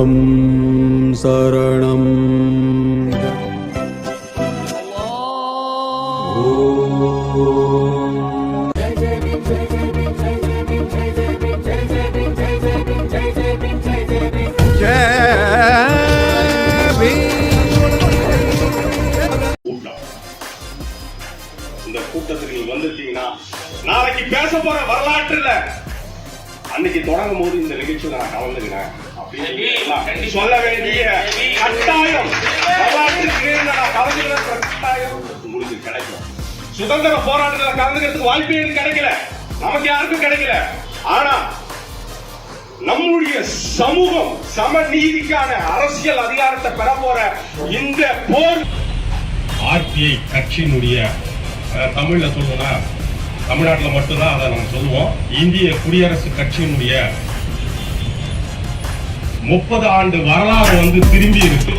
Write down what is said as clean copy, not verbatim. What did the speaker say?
புத்தம் சரணம் இந்த கூட்டத்துக்கு நீங்க வந்திருக்கீங்கன்னா நாளைக்கு பேச போற வரலாற்றுல அன்னைக்கு தொடங்கும் போது இந்த நிகழ்ச்சியில நான் கலந்துக்கிறேன் அப்படின்னு சொல்ல வேண்டிய கட்டாயம் வரலாற்றுக்கு நான் கலந்துக்கிறேன் கட்டாயம் உங்களுக்கு கிடைக்கும். சுதந்திர போராட்டத்துல கலந்துக்கிறதுக்கு வாய்ப்பே கிடைக்கல, நமக்கு யாருக்கும் கிடைக்கல. ஆனா நம்முடைய சமூகம் சமநீதிக்கான அரசியல் அதிகாரத்தை பெற போற இந்த போர் ஆர்டிஐ கட்சியினுடைய தமிழ்ல சொல்லணும்னா தமிழ்நாட்டில் மட்டும்தான் அதை நம்ம சொல்லுவோம். இந்திய குடியரசு கட்சியினுடைய 30 ஆண்டு வரலாறு திரும்பி இருக்கு.